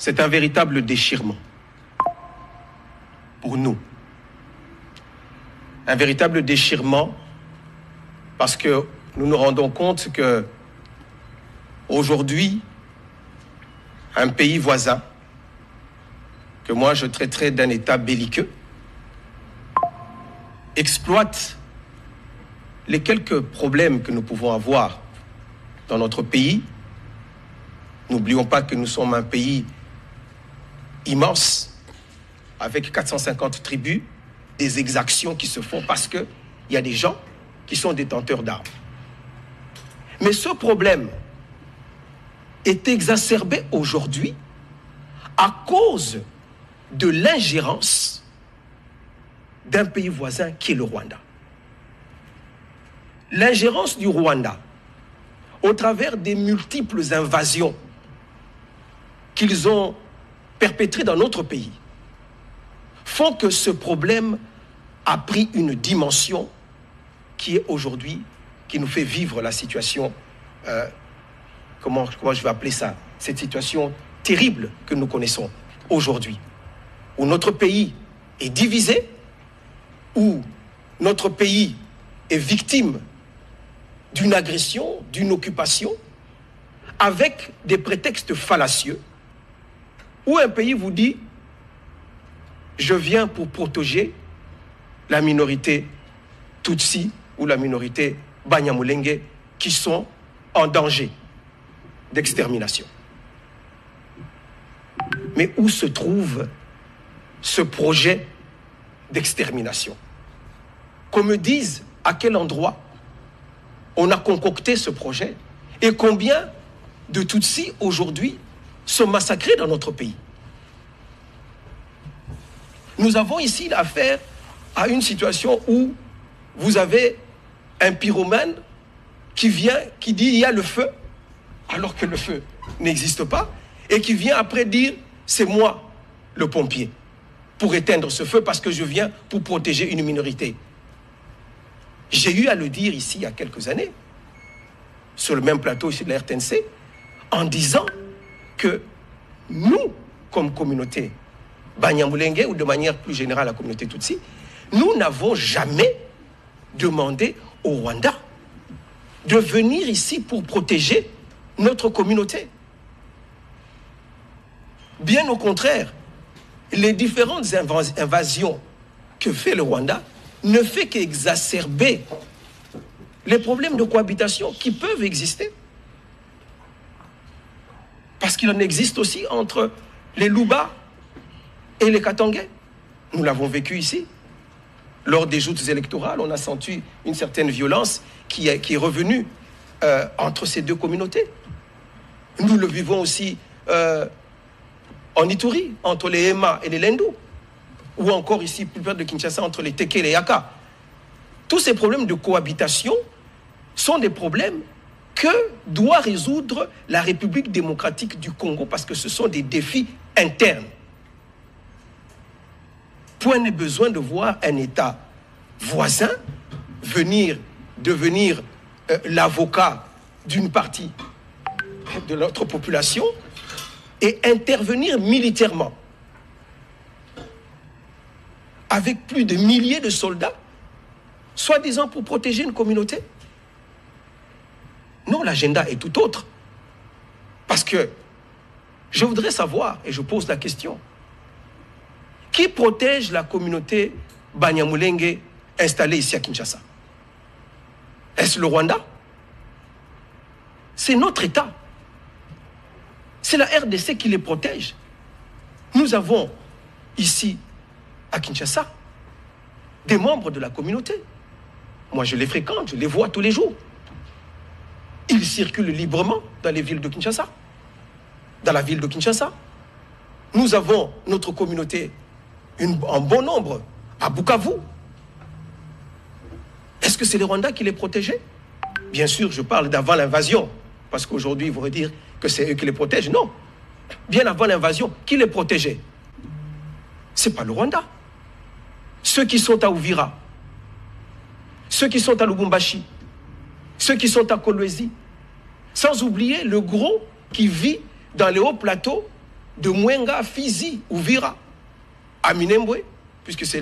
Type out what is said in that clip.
C'est un véritable déchirement pour nous. Un véritable déchirement parce que nous nous rendons compte que aujourd'hui, un pays voisin, que moi je traiterais d'un État belliqueux, exploite les quelques problèmes que nous pouvons avoir dans notre pays. N'oublions pas que nous sommes un pays immense, avec 450 tribus, des exactions qui se font parce qu'il y a des gens qui sont détenteurs d'armes. Mais ce problème est exacerbé aujourd'hui à cause de l'ingérence d'un pays voisin qui est le Rwanda. L'ingérence du Rwanda, au travers des multiples invasions qu'ils ont perpétrées dans notre pays, font que ce problème a pris une dimension qui est aujourd'hui, qui nous fait vivre la situation, comment je vais appeler ça, cette situation terrible que nous connaissons aujourd'hui, où notre pays est divisé, où notre pays est victime d'une agression, d'une occupation, avec des prétextes fallacieux, où un pays vous dit « je viens pour protéger la minorité Tutsi ou la minorité Banyamulenge qui sont en danger d'extermination ». Mais où se trouve ce projet d'extermination? Qu'on me dise à quel endroit on a concocté ce projet et combien de Tutsis aujourd'hui sont massacrés dans notre pays. Nous avons ici affaire à une situation où vous avez un pyromane qui vient, qui dit il y a le feu, alors que le feu n'existe pas, et qui vient après dire c'est moi le pompier pour éteindre ce feu parce que je viens pour protéger une minorité. J'ai eu à le dire ici il y a quelques années, sur le même plateau ici de la RTNC, en disant que nous, comme communauté Banyamulenge, ou de manière plus générale la communauté Tutsi, nous n'avons jamais demandé au Rwanda de venir ici pour protéger notre communauté. Bien au contraire, les différentes invasions que fait le Rwanda ne fait qu'exacerber les problèmes de cohabitation qui peuvent exister. Parce qu'il en existe aussi entre les Luba et les Katangais. Nous l'avons vécu ici. Lors des joutes électorales, on a senti une certaine violence qui est revenue entre ces deux communautés. Nous le vivons aussi en Ituri, entre les Hema et les Lendu, ou encore ici, plus près de Kinshasa, entre les Teke et les Yaka. Tous ces problèmes de cohabitation sont des problèmes que doit résoudre la République démocratique du Congo, parce que ce sont des défis internes. Point n'est besoin de voir un État voisin devenir l'avocat d'une partie de notre population et intervenir militairement avec plus de milliers de soldats, soi-disant pour protéger une communauté. Non, l'agenda est tout autre. Parce que je voudrais savoir, et je pose la question, qui protège la communauté Banyamulenge installée ici à Kinshasa? Est-ce le Rwanda? C'est notre État. C'est la RDC qui les protège. Nous avons ici, à Kinshasa, des membres de la communauté. Moi, je les fréquente, je les vois tous les jours. Ils circulent librement dans les villes de Kinshasa. Dans la ville de Kinshasa. Nous avons notre communauté, en bon nombre, à Bukavu. Est-ce que c'est les Rwandais qui les protégeaient? Bien sûr, je parle d'avant l'invasion, parce qu'aujourd'hui, ils vont dire que c'est eux qui les protègent. Non. Bien avant l'invasion, qui les protégeait? Ce n'est pas le Rwanda. Ceux qui sont à Uvira, ceux qui sont à Lubumbashi, ceux qui sont à Kolwezi, sans oublier le gros qui vit dans les hauts plateaux de Mwenga à Fizi, Uvira, à Minembwe, puisque c'est